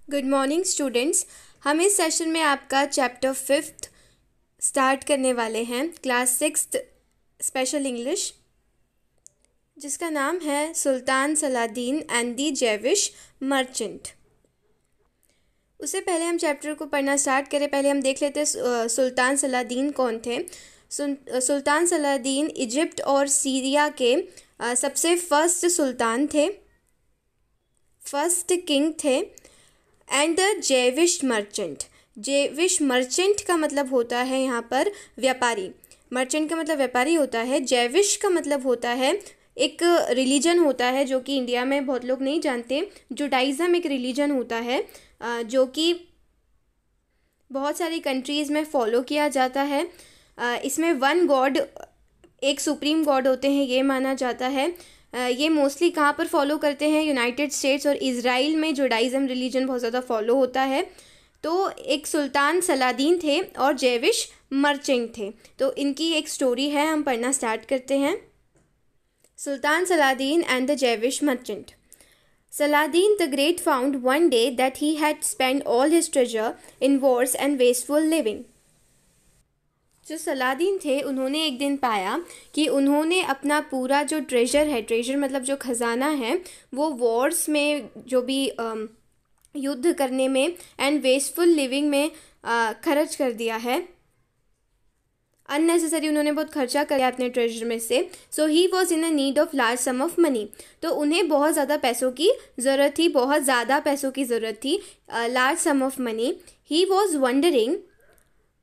Good morning students. हम इस session में आपका चैप्टर 5th स्टार्ट करने वाले हैं, क्लास 6th स्पेशल इंग्लिश, जिसका नाम है sultan Saladin and the Jewish merchant. उससे पहले हम चैप्टर को पढ़ना स्टार्ट करें, पहले हम देख लेते हैं सुल्तान सलादीन कौन थे। सुल्तान सलादीन इजिप्ट और सीरिया के सबसे फर्स्ट सुल्तान थे, फर्स्ट किंग थे। And the Jewish merchant, Jewish merchant का मतलब होता है यहाँ पर व्यापारी। मर्चेंट का मतलब व्यापारी होता है। जेविश का मतलब होता है एक रिलीजन होता है जो कि इंडिया में बहुत लोग नहीं जानते। जुडाइज़म एक रिलीजन होता है जो कि बहुत सारी कंट्रीज़ में फॉलो किया जाता है। इसमें वन गॉड, एक सुप्रीम गॉड होते हैं, ये माना जाता है। ये मोस्टली कहाँ पर फॉलो करते हैं? यूनाइटेड स्टेट्स और इज़राइल में जुडाइज़म रिलीजन बहुत ज़्यादा फॉलो होता है। तो एक सुल्तान सलादीन थे और जेविश मर्चेंट थे। तो इनकी एक स्टोरी है, हम पढ़ना स्टार्ट करते हैं। Sultan Saladin and the Jewish merchant. Saladin the Great found one day that he had spent all his treasure in wars and wasteful living. जो सलादीन थे उन्होंने एक दिन पाया कि उन्होंने अपना पूरा जो ट्रेजर है, ट्रेजर मतलब जो खजाना है, वो वॉर्स में जो भी युद्ध करने में एंड वेस्टफुल लिविंग में खर्च कर दिया है। अननेसेसरी उन्होंने बहुत खर्चा किया अपने ट्रेजर में से। So he was in a need of large sum of money. तो उन्हें बहुत ज़्यादा पैसों की ज़रूरत थी, बहुत ज़्यादा पैसों की ज़रूरत थी, large sum of money. He was wondering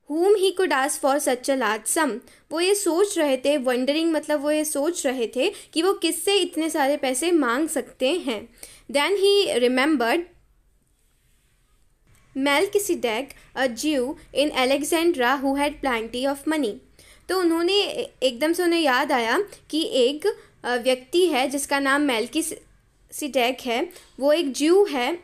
whom he could ask for such a large sum. वो ये सोच रहे थे, वंडरिंग मतलब वो ये सोच रहे थे कि वो किससे इतने सारे पैसे मांग सकते हैं। Then he remembered Melchizedek, a Jew in Alexandria who had plenty of money. तो उन्होंने एकदम से उन्हें याद आया कि एक व्यक्ति है जिसका नाम मेल्किसेडेक है। वो एक ज्यू है,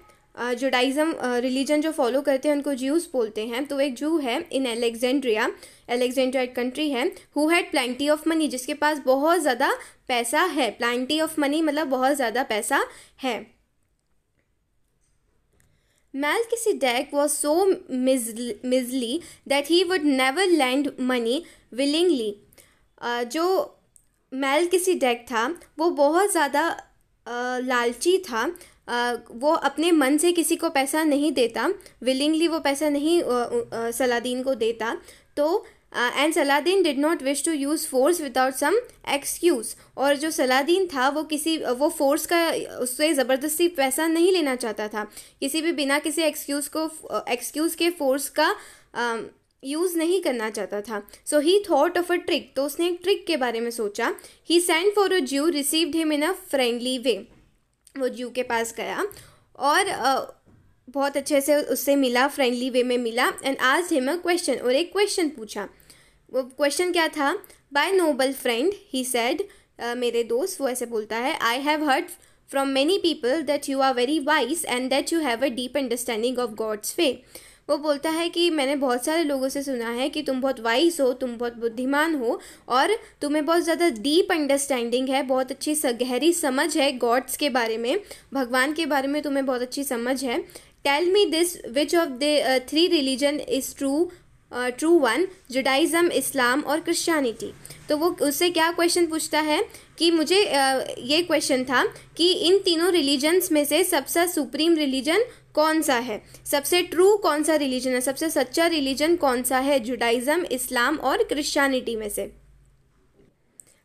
जुडाइज़म रिलीजन जो फॉलो करते हैं उनको ज्यूज बोलते हैं। तो एक ज्यू है इन एलेक्जेंड्रिया, एलेक्जेंड्रिया एक कंट्री है, who had plenty of money, जिसके पास बहुत ज़्यादा पैसा है। प्लेंटी ऑफ मनी मतलब बहुत ज़्यादा पैसा है। Melchizedek was so miserly that he would never lend money willingly. जो मेल्किसेडेक था वो बहुत ज़्यादा लालची था। वो अपने मन से किसी को पैसा नहीं देता, विलिंगली वो पैसा नहीं सलादीन को देता। तो and Saladin did not wish to use force without some excuse. और जो सलादीन था वो फोर्स का, उससे ज़बरदस्ती पैसा नहीं लेना चाहता था, किसी भी बिना किसी एक्सक्यूज़ के फोर्स का यूज़ नहीं करना चाहता था। So he thought of a trick. तो उसने एक ट्रिक के बारे में सोचा। ही सेंट फॉर अ ज्यू, received him in a friendly way. वो ज्यू के पास गया और बहुत अच्छे से उससे मिला, फ्रेंडली वे में मिला। And asked him a question, और एक क्वेश्चन पूछा। वो क्वेश्चन क्या था? My noble friend, he said, मेरे दोस्त, वो ऐसे बोलता है, I have heard from many people that you are very wise and that you have a deep understanding of God's way. वो बोलता है कि मैंने बहुत सारे लोगों से सुना है कि तुम बहुत वाइज हो, तुम बहुत बुद्धिमान हो और तुम्हें बहुत ज़्यादा डीप अंडरस्टैंडिंग है, बहुत अच्छी गहरी समझ है गॉड्स के बारे में, भगवान के बारे में तुम्हें बहुत अच्छी समझ है। Tell me this, which of the three religion is true one, Judaism, Islam और क्रिश्चियनिटी। तो वो उससे क्या क्वेश्चन पूछता है कि मुझे ये क्वेश्चन था कि इन तीनों रिलीजन्स में से सबसे सुप्रीम रिलीजन कौन सा है, सबसे ट्रू कौन सा रिलीजन है, सबसे सच्चा रिलीजन कौन सा है, जुडाइज़म, इस्लाम और क्रिश्चियनिटी में से।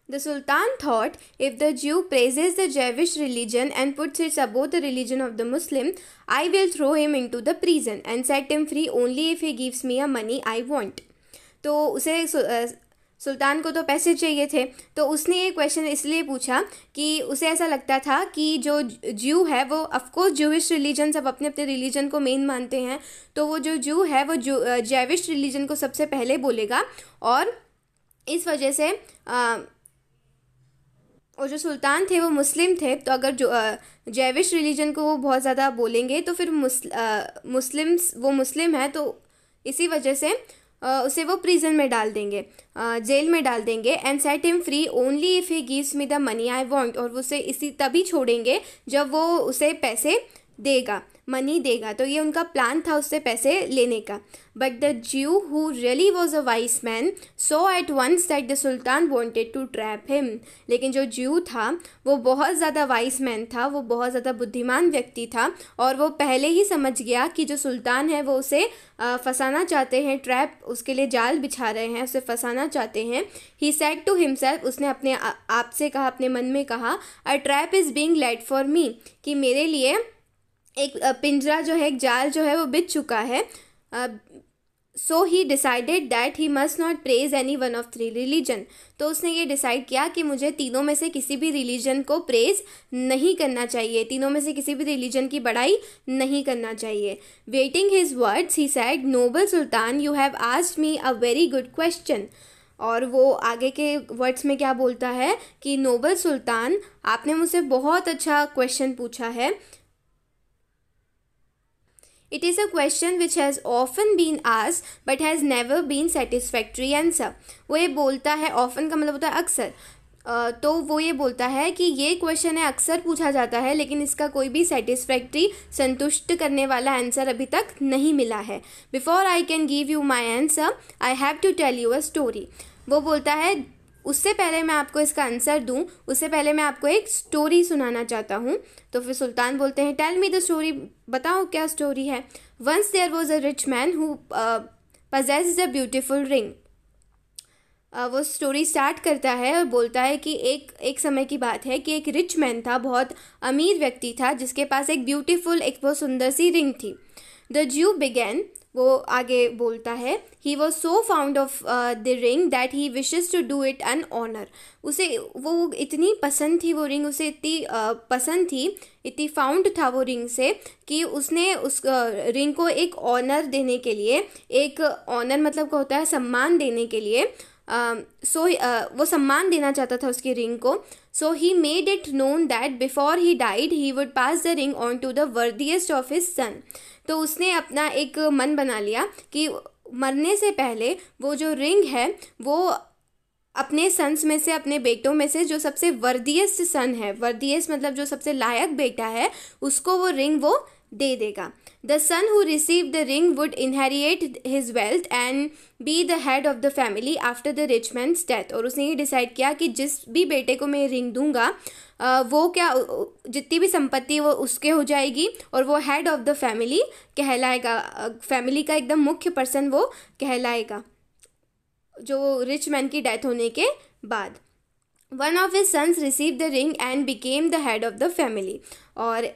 The Sultan thought, if the Jew praises the Jewish religion and puts it above the religion of the Muslim, I will throw him into the prison and set him free only if he gives me a money I want. तो उसे सुल्तान को तो पैसे चाहिए थे, तो उसने ये क्वेश्चन इसलिए पूछा कि उसे ऐसा लगता था कि जो ज्यू है वो, ऑफकोर्स ज्यूइश रिलीजन, सब अपने अपने रिलीजन को मेन मानते हैं, तो वो जो ज्यू है वो जेविश रिलीजन को सबसे पहले बोलेगा। और इस वजह से और जो सुल्तान थे वो मुस्लिम थे, तो अगर जो जेविश रिलीजन को वो बहुत ज़्यादा बोलेंगे तो फिर वो मुस्लिम है, तो इसी वजह से उसे वो प्रिजन में डाल देंगे, जेल में डाल देंगे। And set him free only if he gives me the money I want. और उसे इसी तभी छोड़ेंगे जब वो उसे पैसे देगा, मनी देगा। तो ये उनका प्लान था उससे पैसे लेने का। But the Jew who really was a wise man so at once that the sultan wanted to trap him. लेकिन जो ज्यू था वो बहुत ज़्यादा वाइस मैन था, वो बहुत ज़्यादा बुद्धिमान व्यक्ति था, और वो पहले ही समझ गया कि जो सुल्तान है वो उसे फंसाना चाहते हैं, ट्रैप उसके लिए जाल बिछा रहे हैं, उसे फंसाना चाहते हैं। ही सेड टू हिमसेल्फ, उसने अपने आप से कहा, अपने मन में कहा, a trap is being laid for me, कि मेरे लिए एक पिंजरा जो है, एक जाल जो है वो बिछ चुका है। So he decided that he must not praise any one of three religion. तो उसने ये डिसाइड किया कि मुझे तीनों में से किसी भी रिलीजन को प्रेज नहीं करना चाहिए, तीनों में से किसी भी रिलीजन की बड़ाई नहीं करना चाहिए। Weighing his words he said, noble sultan you have asked me a very good question. और वो आगे के वर्ड्स में क्या बोलता है कि नोबल सुल्तान, आपने मुझसे बहुत अच्छा क्वेश्चन पूछा है। It is a question which has often been asked but has never been satisfactory answer. वो ये बोलता है, often का मतलब होता है अक्सर, तो वो ये बोलता है कि ये क्वेश्चन है अक्सर पूछा जाता है लेकिन इसका कोई भी सेटिस्फैक्ट्री, संतुष्ट करने वाला आंसर अभी तक नहीं मिला है। Before I can give you my answer I have to tell you a story. वो बोलता है उससे पहले मैं आपको इसका आंसर दूं, उससे पहले मैं आपको एक स्टोरी सुनाना चाहता हूं। तो फिर सुल्तान बोलते हैं, टेल मी द स्टोरी, बताओ क्या स्टोरी है। Once there was a rich man who possessed a beautiful ring. वो स्टोरी स्टार्ट करता है और बोलता है कि एक समय की बात है कि एक रिच मैन था, बहुत अमीर व्यक्ति था, जिसके पास एक ब्यूटीफुल, एक बहुत सुंदर सी रिंग थी। द ज्यू बिगेन, वो आगे बोलता है, he was so fond of the ring that he wishes to do it an honour. उसे वो इतनी पसंद थी, वो रिंग उसे इतनी पसंद थी, इतनी फाउंड था वो रिंग से, कि उसने उस रिंग को एक ऑनर देने के लिए, एक ऑनर मतलब क्या होता है, सम्मान देने के लिए, वो सम्मान देना चाहता था उसकी रिंग को। So he made it known that before he died he would pass the ring on to the worthiest of his son. तो उसने अपना एक मन बना लिया कि मरने से पहले वो जो रिंग है वो अपने सन्स में से, अपने बेटों में से जो सबसे वर्दिएस्ट सन है, वर्दिएस्ट मतलब जो सबसे लायक बेटा है, उसको वो रिंग वो दे देगा। The son who receive the ring would inherit his wealth and be the head of the family after the rich man's death. और उसने ये डिसाइड किया कि जिस भी बेटे को मैं रिंग दूंगा वो क्या, जितनी भी संपत्ति वो उसके हो जाएगी और वो हेड ऑफ द फैमिली कहलाएगा, फैमिली का एकदम मुख्य पर्सन वो कहलाएगा जो रिच मैन की डेथ होने के बाद। One of his sons receive the ring and became the head of the family. और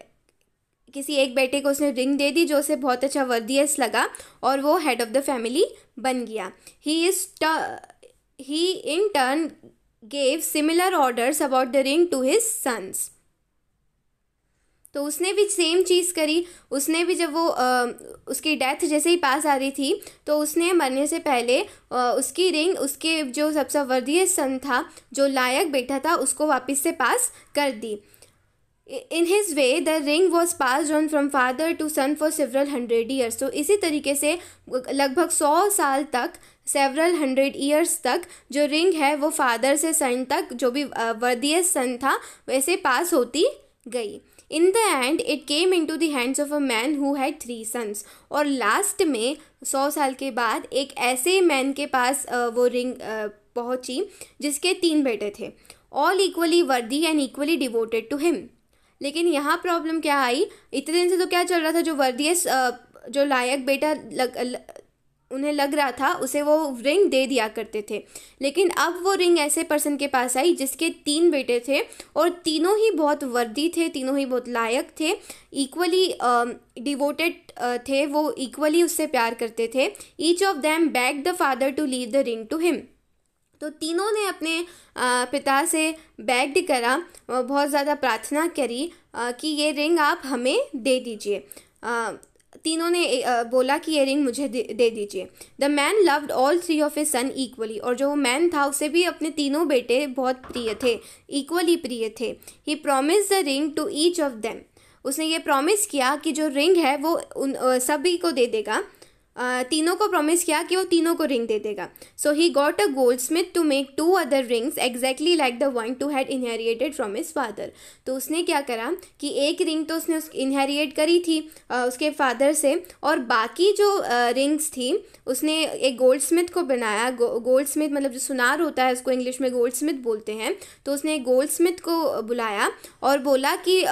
किसी एक बेटे को उसने रिंग दे दी जो उसे बहुत अच्छा वर्दियस लगा और वो हेड ऑफ द फैमिली बन गया। He in turn gave similar orders about the ring to his sons. तो उसने भी सेम चीज़ करी। उसने भी जब वो उसकी डेथ जैसे ही पास आ रही थी तो उसने मरने से पहले उसकी रिंग उसके जो सबसे वर्दियस सन था, जो लायक बेटा था, उसको वापस से पास कर दी। In his way, the ring was passed on from father to son for several hundred years. तो इसी तरीके से लगभग 100 साल तक, several hundred years तक जो रिंग है वो फादर से सन तक, जो भी वर्दियस सन था, वैसे पास होती गई। In the end, it came into the hands of a man who had 3 sons. और लास्ट में 100 साल के बाद एक ऐसे मैन के पास वो रिंग पहुंची जिसके 3 बेटे थे, all equally worthy and equally devoted to him. लेकिन यहाँ प्रॉब्लम क्या आई, इतने दिन से तो क्या चल रहा था, जो वर्दियस जो लायक बेटा उन्हें लग रहा था उसे वो रिंग दे दिया करते थे। लेकिन अब वो रिंग ऐसे पर्सन के पास आई जिसके 3 बेटे थे और तीनों ही बहुत वर्दी थे, तीनों ही बहुत लायक थे, इक्वली डिवोटेड थे, वो इक्वली उससे प्यार करते थे। Each of them begged the father to leave the ring to him. तो तीनों ने अपने पिता से बेग्ड करा, बहुत ज़्यादा प्रार्थना करी कि ये रिंग आप हमें दे दीजिए। तीनों ने बोला कि ये रिंग मुझे दे दीजिए। The man loved all 3 of his sun equally. और जो मैन था उसे भी अपने तीनों बेटे बहुत प्रिय थे, इक्वली प्रिय थे। He promise the ring to each of them. उसने ये प्रॉमिस किया कि जो रिंग है वो उन सभी को दे देगा। तीनों को प्रॉमिस किया कि वो तीनों को रिंग दे देगा. So he got a goldsmith to make 2 other rings exactly like the one to had inherited from his father. तो उसने क्या करा कि एक रिंग तो उसने इनहेरिएट करी थी उसके फादर से, और बाकी जो रिंग्स थी उसने एक गोल्ड स्मिथ को बनाया. गोल्ड स्मिथ मतलब जो सुनार होता है उसको इंग्लिश में गोल्ड स्मिथ बोलते हैं. तो उसने एक गोल्ड स्मिथ को बुलाया और बोला कि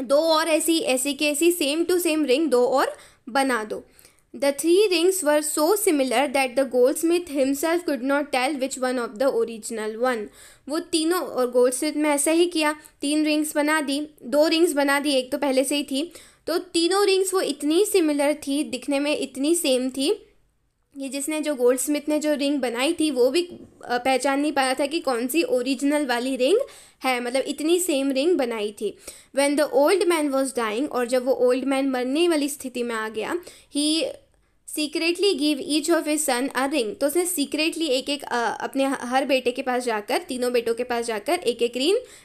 दो और ऐसी सेम टू सेम रिंग दो और बना दो. The 3 rings were so similar that the goldsmith himself could not tell which one of the original one. वो तीनों, और गोल्डस्मिथ में ऐसा ही किया, 3 रिंग्स बना दी, 2 रिंग्स बना दी, एक तो पहले से ही थी. तो तीनों रिंग्स वो इतनी सिमिलर थी, दिखने में इतनी सेम थी कि जिसने जो गोल्डस्मिथ ने जो रिंग बनाई थी वो भी पहचान नहीं पाया था कि कौन सी ओरिजिनल वाली रिंग है. मतलब इतनी सेम रिंग बनाई थी. When the old man was dying, और जब वो ओल्ड मैन मरने वाली स्थिति में आ गया, he secretly give each of his son a ring. तो उसने सीक्रेटली एक अपने हर बेटे के पास जाकर, तीनों बेटों के पास जाकर एक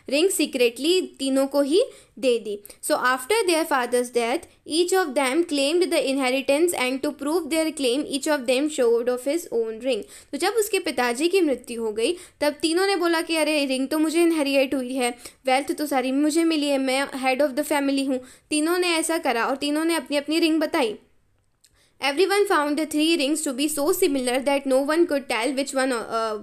रिंग सीक्रेटली तीनों को ही दे दी. So after their father's death each of them claimed the inheritance and to prove their claim each of them showed off his own ring. तो जब उसके पिताजी की मृत्यु हो गई तब तीनों ने बोला कि अरे रिंग तो मुझे इनहेरिएट हुई है, वेल्थ तो सारी मुझे मिली है, मैं हेड ऑफ द फैमिली हूँ. तीनों ने ऐसा करा और तीनों ने अपनी अपनी रिंग बताई. Everyone found the 3 rings to be so similar that no one could tell which one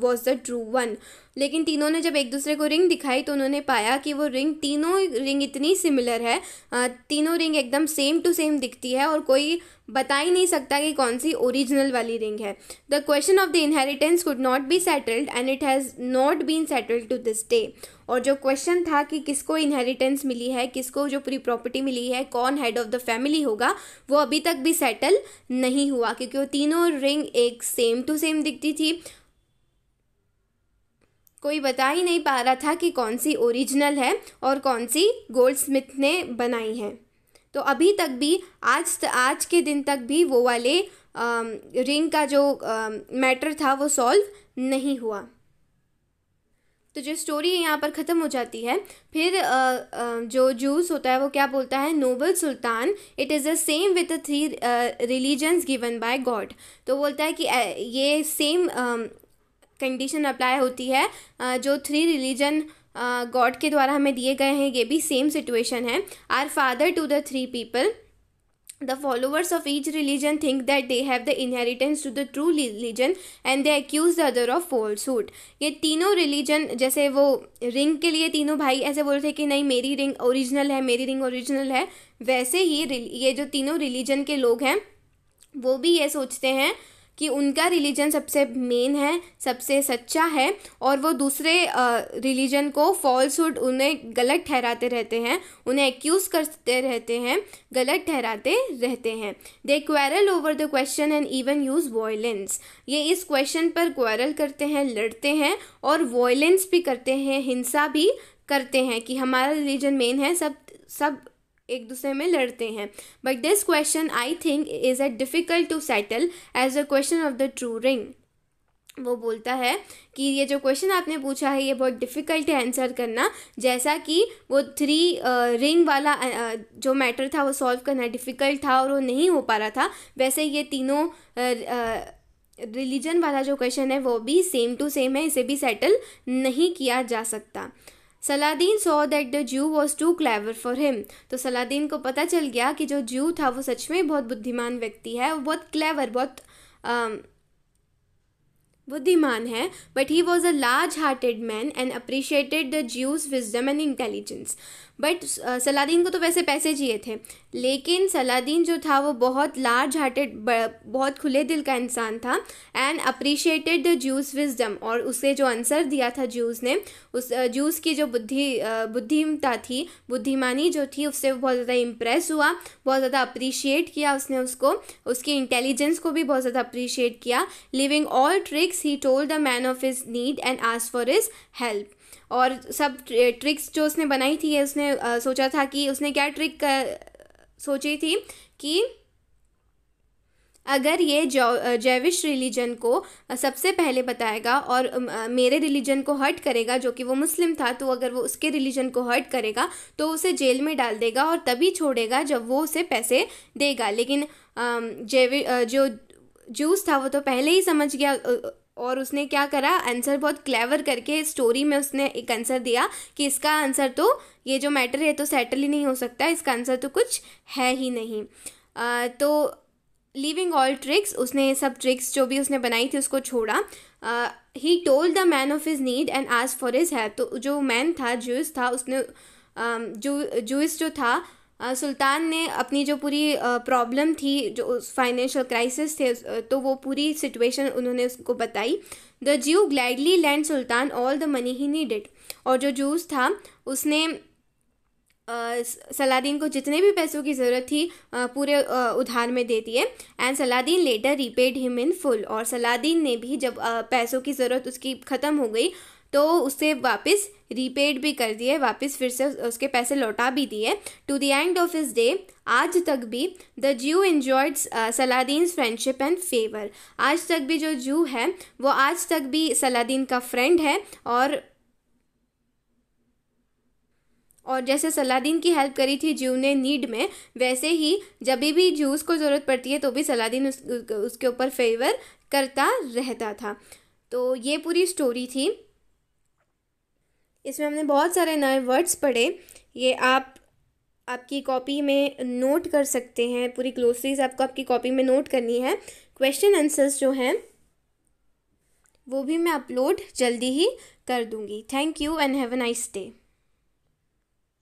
was the true one. लेकिन तीनों ने जब एक दूसरे को रिंग दिखाई तो उन्होंने पाया कि वो रिंग, तीनों रिंग इतनी सिमिलर है, तीनों रिंग एकदम सेम टू सेम दिखती है और कोई बता ही नहीं सकता कि कौन सी ओरिजिनल वाली रिंग है. The question of the inheritance could not be settled and it has not been settled to this day. और जो क्वेश्चन था कि किसको इनहेरिटेंस मिली है, किसको जो पूरी प्रॉपर्टी मिली है, कौन हेड ऑफ द फैमिली होगा, वो अभी तक भी सेटल नहीं हुआ क्योंकि वो तीनों रिंग एक सेम टू सेम दिखती थी. कोई बता ही नहीं पा रहा था कि कौन सी ओरिजिनल है और कौन सी गोल्डस्मिथ ने बनाई है. तो अभी तक भी आज के दिन तक भी वो वाले रिंग का जो मैटर था वो सॉल्व नहीं हुआ. तो जो स्टोरी यहाँ पर ख़त्म हो जाती है. फिर जो जूस होता है वो क्या बोलता है, noble sultan it is the same with the 3 religions given by God. तो बोलता है कि ये सेम कंडीशन अप्लाई होती है जो 3 रिलीजन गॉड के द्वारा हमें दिए गए हैं, ये भी सेम सिचुएशन है. Are father to the 3 people, the followers of each religion think that they have the inheritance to the true religion and they accuse the other of falsehood. ये तीनों रिलीजन, जैसे वो रिंग के लिए तीनों भाई ऐसे बोल रहे थे कि नहीं मेरी रिंग ओरिजिनल है, मेरी रिंग ओरिजिनल है, वैसे ही ये जो तीनों रिलीजन के लोग हैं वो भी ये सोचते हैं कि उनका रिलीजन सबसे मेन है, सबसे सच्चा है, और वो दूसरे रिलीजन को फॉल्सहुड, उन्हें गलत ठहराते रहते हैं, उन्हें एक्यूज़ करते रहते हैं, गलत ठहराते रहते हैं. They quarrel over the question and even use violence. ये इस क्वेश्चन पर क्वेरल करते हैं, लड़ते हैं और वॉयलेंस भी करते हैं, हिंसा भी करते हैं कि हमारा रिलीजन मेन है, सब एक दूसरे में लड़ते हैं. But this question I think is a difficult to settle as a question of the true ring. वो बोलता है कि ये जो क्वेश्चन आपने पूछा है ये बहुत डिफ़िकल्ट है आंसर करना, जैसा कि वो 3 रिंग वाला जो मैटर था वो सॉल्व करना डिफ़िकल्ट था और वो नहीं हो पा रहा था, वैसे ये तीनों रिलीजन वाला जो क्वेश्चन है वो भी सेम टू सेम है, इसे भी सेटल नहीं किया जा सकता. Saladin saw that the Jew was too clever for him. तो सलादीन को पता चल गया कि जो जू था वो सच में बहुत बुद्धिमान व्यक्ति है, वो बहुत क्लेवर, बहुत बुद्धिमान है. But he was a large hearted man and appreciated the Jews wisdom and intelligence. But Saladin को तो वैसे पैसे चाहिए थे, लेकिन सलादीन जो था वो बहुत लार्ज हार्टेड, बहुत खुले दिल का इंसान था. And appreciated the Jews wisdom, और उसे जो आंसर दिया था ज्यूज ने, उस ज्यूज की जो बुद्धिमता थी, बुद्धिमानी जो थी, उससे वो बहुत ज़्यादा इम्प्रेस हुआ, बहुत ज़्यादा अप्रिशिएट किया उसने उसको, उसकी इंटेलिजेंस को भी बहुत ज़्यादा अप्रिशिएट किया. Living all tricks he told the man of his need and asked for his help. और सब ट्रिक्स जो उसने बनाई थी, उसने सोचा था कि उसने क्या ट्रिक सोची थी कि अगर ये जैविश रिलीजन को सबसे पहले बताएगा और मेरे रिलीजन को हर्ट करेगा, जो कि वो मुस्लिम था, तो अगर वो उसके रिलीजन को हर्ट करेगा तो उसे जेल में डाल देगा और तभी छोड़ेगा जब वो उसे पैसे देगा। लेकिन जो जूस था वो तो पहले ही समझ गया, और उसने क्या करा, आंसर बहुत क्लेवर करके स्टोरी में उसने एक आंसर दिया कि इसका आंसर तो, ये जो मैटर है तो सेटल ही नहीं हो सकता, इसका आंसर तो कुछ है ही नहीं। तो लीविंग ऑल ट्रिक्स, उसने सब ट्रिक्स जो भी उसने बनाई थी उसको छोड़ा। He told the man of his need and asked for his help. तो जो मैन था, जूस था, उसने जूस जो था, सुल्तान ने अपनी जो पूरी प्रॉब्लम थी, जो फाइनेंशियल क्राइसिस थे, तो वो पूरी सिचुएशन उन्होंने उसको बताई। द ज्यू gladly land Sultan all the money he needed. और जो जूस था उसने सलादीन को जितने भी पैसों की ज़रूरत थी पूरे उधार में दे दिए। And Saladin later repaid him in full. और सलादीन ने भी जब पैसों की ज़रूरत उसकी ख़त्म हो गई तो उसे वापस रीपेड भी कर दिए, वापस फिर से उसके पैसे लौटा भी दिए। To the end of his day, आज तक भी the Jew enjoyed Saladin's friendship and favour. आज तक भी जो ज्यू है वो आज तक भी सलादीन का फ्रेंड है। और जैसे सलादीन की हेल्प करी थी ज्यू ने नीड में, वैसे ही जब भी जूस को ज़रूरत पड़ती है तो भी सलादीन उसके ऊपर फेवर करता रहता था। तो ये पूरी स्टोरी थी। इसमें हमने बहुत सारे नए वर्ड्स पढ़े। ये आपकी कॉपी में नोट कर सकते हैं, पूरी ग्लोसरीज आपको आपकी कॉपी में नोट करनी है। क्वेश्चन आंसर्स जो हैं वो भी मैं अपलोड जल्दी ही कर दूंगी। Thank you and have a nice day.